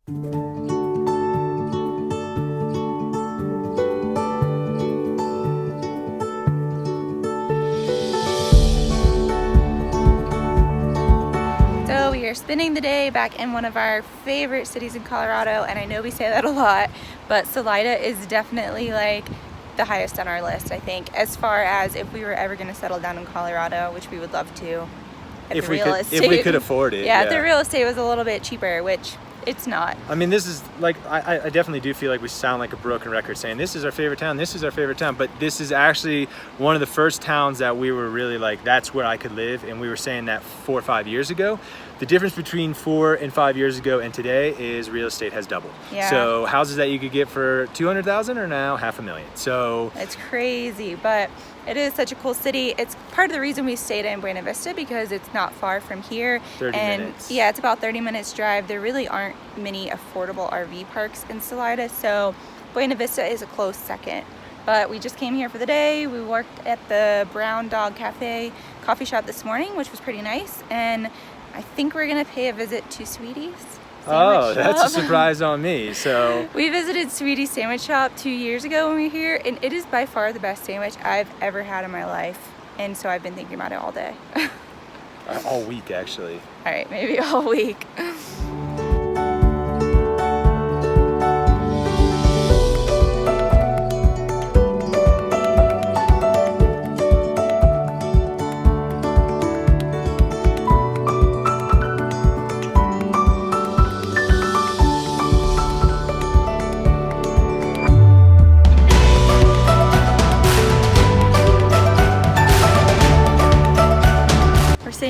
So we are spending the day back in one of our favorite cities in Colorado, and I know we say that a lot, but Salida is definitely like the highest on our list, I think, as far as if we were ever going to settle down in Colorado, which we would love to. If we could afford it. Yeah, if the real estate was a little bit cheaper, which it's not. I mean, this is like, I definitely do feel like we sound like a broken record saying this is our favorite town, this is our favorite town, but this is actually one of the first towns that we were really like, that's where I could live, and we were saying that 4 or 5 years ago. The difference between 4 and 5 years ago and today is real estate has doubled. Yeah. So houses that you could get for $200,000 are now $500,000. So it's crazy, but it is such a cool city. It's part of the reason we stayed in Buena Vista, because it's not far from here. 30 minutes. Yeah, it's about 30 minutes drive. There really aren't many affordable RV parks in Salida, so Buena Vista is a close second. But we just came here for the day. We worked at the Brown Dog Cafe coffee shop this morning, which was pretty nice, and I think we're gonna pay a visit to Sweetie's. Oh, that's a surprise on me. So we visited Sweetie's Sandwich Shop 2 years ago when we were here, and it is by far the best sandwich I've ever had in my life. And so I've been thinking about it all day. all week, actually. All right, maybe all week.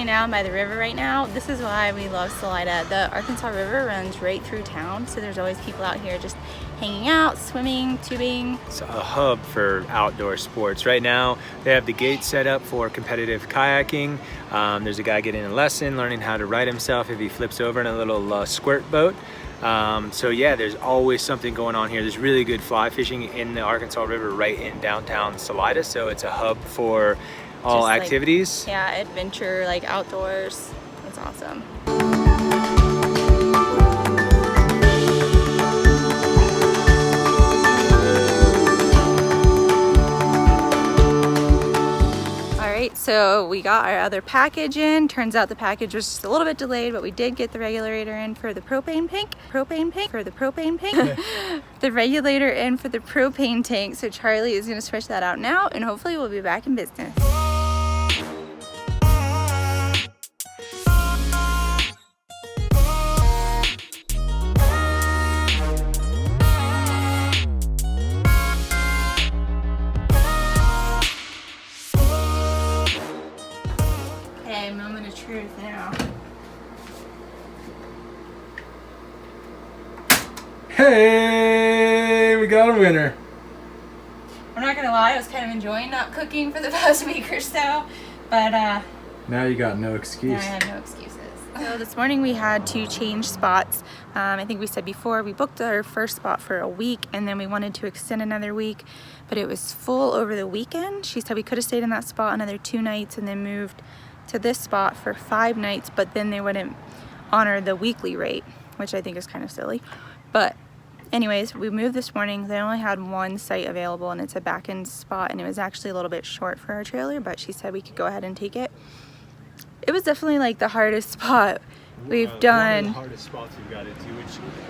Down by the river right now. This is why we love Salida. The Arkansas River runs right through town, so there's always people out here just hanging out, swimming, tubing. It's a hub for outdoor sports. Right now they have the gate set up for competitive kayaking. There's a guy getting a lesson, learning how to right himself if he flips over in a little squirt boat. So yeah, there's always something going on here. There's really good fly fishing in the Arkansas River right in downtown Salida, so it's a hub for all just activities. Like, yeah, adventure, like outdoors. It's awesome. So we got our other package in. Turns out the package was just a little bit delayed, but we did get the regulator in for the propane tank. The regulator in for the propane tank. So Charlie is gonna switch that out now, and hopefully we'll be back in business. Moment of truth now. Hey, we got a winner. I'm not gonna lie, I was kind of enjoying not cooking for the past week or so, but now you got no excuse. Now I have no excuses. So this morning we had to change spots. I think we said before, we booked our first spot for a week, and then we wanted to extend another week, but it was full over the weekend. She said we could have stayed in that spot another 2 nights and then moved to this spot for 5 nights, but then they wouldn't honor the weekly rate, which I think is kind of silly. But anyways, we moved this morning. They only had 1 site available, and it's a back end spot, and it was actually a little bit short for our trailer, but she said we could go ahead and take it. It was definitely like the hardest spot we've done. One of the hardest spots we've got into,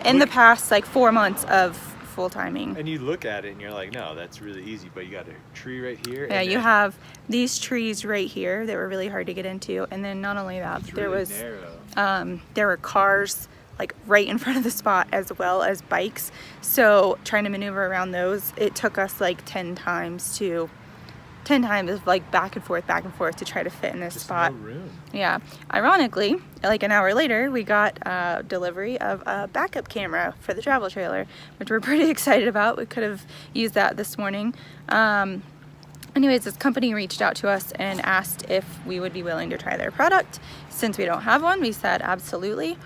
in the past like 4 months of full timing. And you look at it and you're like, no, that's really easy, but you got a tree right here. Yeah, you have these trees right here that were really hard to get into, and then not only that, there really was narrow. There were cars like right in front of the spot, as well as bikes. So trying to maneuver around those, it took us like 10 times of like back and forth to try to fit in this spot. No room. Yeah. Ironically, like an hour later, we got a delivery of a backup camera for the travel trailer, which we're pretty excited about. We could have used that this morning. Anyways, this company reached out to us and asked if we would be willing to try their product. Since we don't have one, we said absolutely.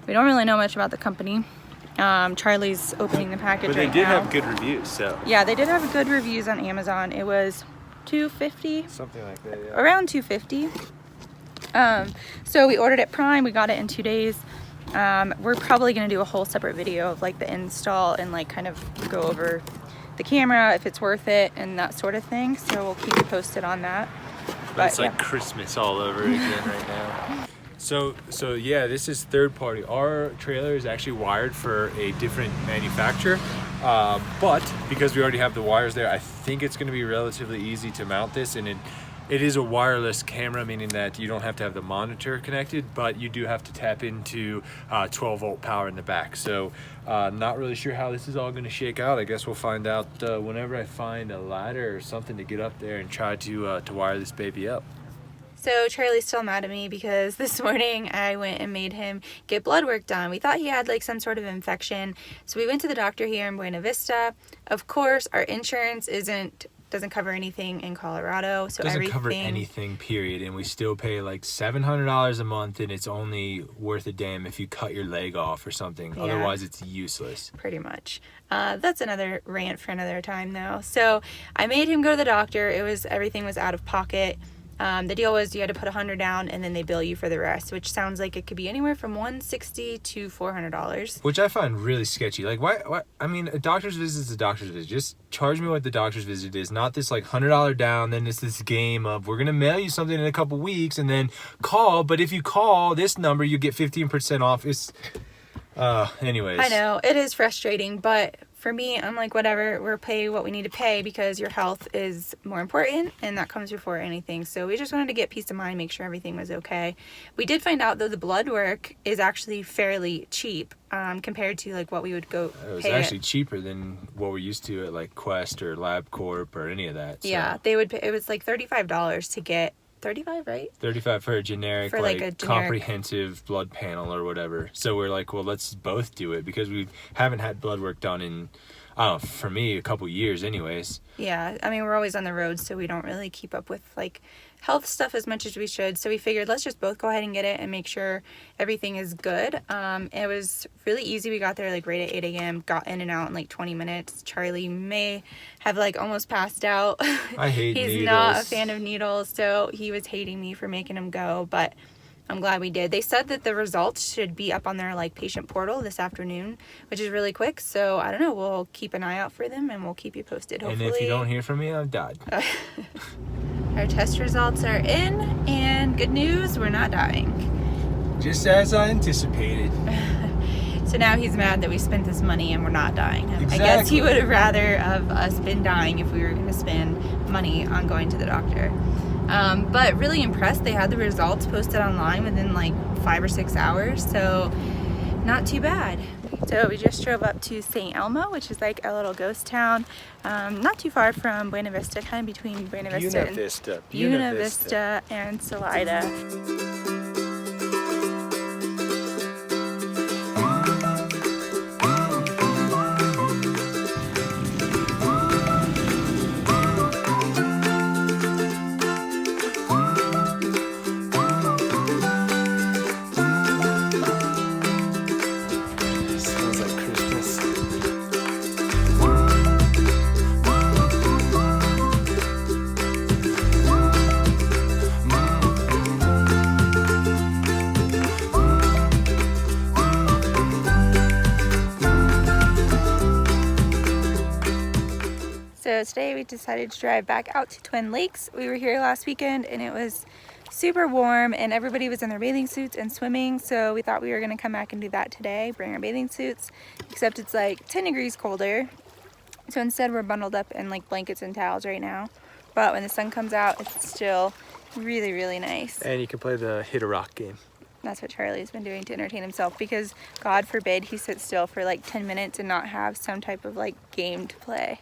We don't really know much about the company. Charlie's opening the package right now. But they did have good reviews, so. Yeah, they did have good reviews on Amazon. It was $250, something like that, yeah. Around $250. So we ordered it Prime. We got it in 2 days. We're probably gonna do a whole separate video of like the install and like kind of go over the camera, if it's worth it and that sort of thing. So we'll keep you posted on that. But it's like Christmas all over again right now. So yeah, this is third party. Our trailer is actually wired for a different manufacturer, but because we already have the wires there, I think it's going to be relatively easy to mount this. And it is a wireless camera, meaning that you don't have to have the monitor connected, but you do have to tap into 12 volt power in the back. So not really sure how this is all going to shake out. I guess we'll find out whenever I find a ladder or something to get up there and try to wire this baby up. So Charlie's still mad at me because this morning I went and made him get blood work done. We thought he had like some sort of infection. So we went to the doctor here in Buena Vista. Of course, our insurance doesn't cover anything in Colorado. So doesn't cover anything, period. And we still pay like $700 a month, and it's only worth a damn if you cut your leg off or something. Yeah. Otherwise, it's useless. Pretty much. That's another rant for another time though. So I made him go to the doctor. Everything was out of pocket. The deal was you had to put $100 down and then they bill you for the rest, which sounds like it could be anywhere from $160 to $400. Which I find really sketchy. Like, why? I mean, a doctor's visit is a doctor's visit. Just charge me what the doctor's visit is, not this like $100 down. Then it's this game of we're gonna mail you something in a couple weeks and then call. But if you call this number, you get 15% off. It's anyways. I know it is frustrating, but for me, I'm like, whatever, we'll pay what we need to pay because your health is more important and that comes before anything. So we just wanted to get peace of mind, make sure everything was okay. We did find out though the blood work is actually fairly cheap compared to like what we would go pay. It was actually cheaper than what we're used to at like Quest or LabCorp or any of that. So. Yeah, they would pay, it was like $35 to get 35, right? 35 for a generic, for like a comprehensive blood panel or whatever. So we're like, well, let's both do it because we haven't had blood work done in, I don't know, for me, a couple years anyways. Yeah, I mean, we're always on the road, so we don't really keep up with like health stuff as much as we should. So we figured let's just both go ahead and get it and make sure everything is good. It was really easy. We got there like right at 8 a.m., got in and out in like 20 minutes. Charlie may have like almost passed out. I hate He's needles. not a fan of needles, so he was hating me for making him go, but I'm glad we did. They said that the results should be up on their like patient portal this afternoon, which is really quick. So I don't know. We'll keep an eye out for them and we'll keep you posted. Hopefully. And if you don't hear from me, I've died. Our test results are in, and good news, we're not dying. Just as I anticipated. So now he's mad that we spent this money and we're not dying. Exactly. I guess he would have rather of us been dying if we were going to spend money on going to the doctor. But really impressed. They had the results posted online within like 5 or 6 hours, so not too bad. So we just drove up to St. Elmo, which is like a little ghost town, not too far from Buena Vista, kind of between Buena Vista and Salida. So today we decided to drive back out to Twin Lakes. We were here last weekend and it was super warm and everybody was in their bathing suits and swimming, so we thought we were going to come back and do that today, bring our bathing suits, except it's like 10 degrees colder. So instead we're bundled up in like blankets and towels right now, but when the sun comes out it's still really, really nice. And you can play the hit a rock game. That's what Charlie's been doing to entertain himself, because God forbid he sits still for like 10 minutes and not have some type of like game to play.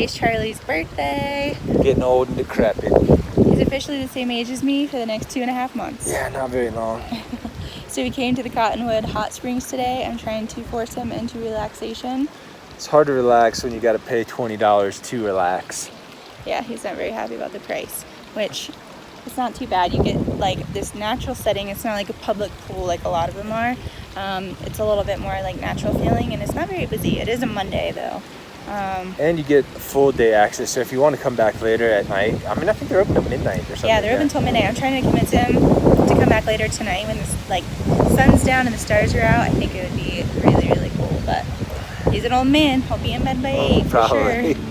Today's Charlie's birthday. Getting old and decrepit. He's officially the same age as me for the next 2.5 months. Yeah, not very long. So we came to the Cottonwood Hot Springs today. I'm trying to force him into relaxation. It's hard to relax when you got to pay $20 to relax. Yeah, he's not very happy about the price, which it's not too bad. You get like this natural setting. It's not like a public pool like a lot of them are. It's a little bit more like natural feeling, and it's not very busy. It is a Monday though. And you get full day access, so if you want to come back later at night, I mean, I think they're open till midnight or something. Yeah, they're open till midnight. I'm trying to convince him to come back later tonight when the sun's down and the stars are out. I think it would be really, really cool, but he's an old man. He'll be in bed by 8 for probably. sure.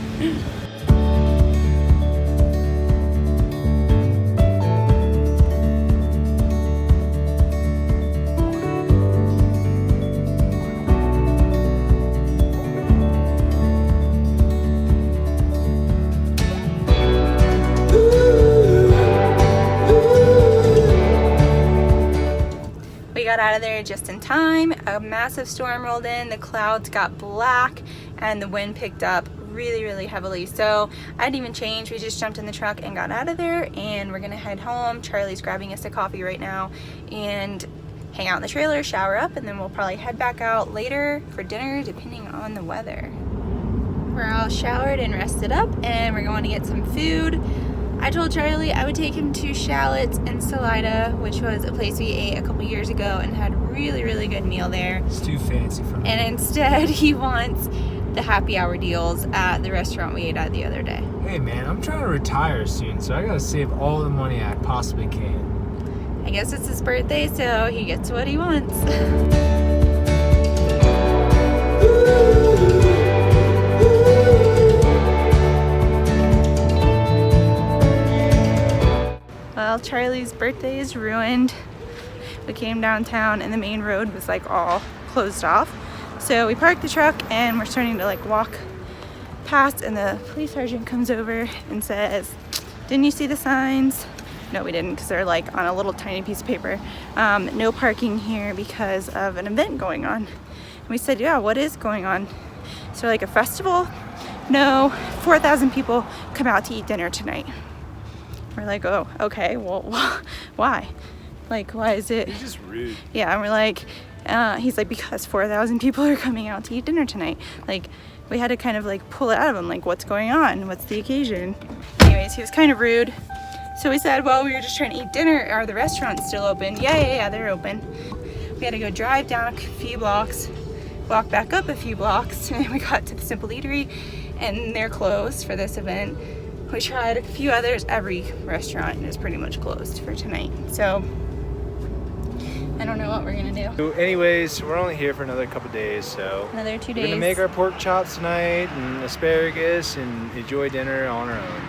We got out of there just in time. A massive storm rolled in, the clouds got black, and the wind picked up really, really heavily. So I didn't even change. We just jumped in the truck and got out of there, and we're gonna head home. Charlie's grabbing us a coffee right now and hang out in the trailer, shower up, and then we'll probably head back out later for dinner, depending on the weather. We're all showered and rested up, and we're going to get some food. I told Charlie I would take him to Shallott's in Salida, which was a place we ate a couple years ago and had a really, really good meal there. It's too fancy for me. And instead, he wants the happy hour deals at the restaurant we ate at the other day. Hey man, I'm trying to retire soon, so I gotta save all the money I possibly can. I guess it's his birthday, so he gets what he wants. Well, Charlie's birthday is ruined. We came downtown and the main road was like all closed off. So we parked the truck and we're starting to like walk past, and the police sergeant comes over and says, "Didn't you see the signs?" No, we didn't, because they're like on a little tiny piece of paper. No parking here because of an event going on. And we said, "Yeah, what is going on?" So like a festival? No, 4,000 people come out to eat dinner tonight. We're like, "Oh, okay, well, why? Like, why is it?" He's just rude. Yeah, and we're like, he's like, "Because 4,000 people are coming out to eat dinner tonight." Like, we had to kind of like pull it out of him, like, what's going on? What's the occasion? Anyways, he was kind of rude. So we said, well, we were just trying to eat dinner. Are the restaurants still open? Yeah, they're open. We had to go drive down a few blocks, walk back up a few blocks, and then we got to the Simple Eatery, and they're closed for this event. We tried a few others. Every restaurant is pretty much closed for tonight. So I don't know what we're gonna do. So anyways, we're only here for another couple days, so Another 2 we're days. gonna make our pork chops tonight and asparagus and enjoy dinner on our own.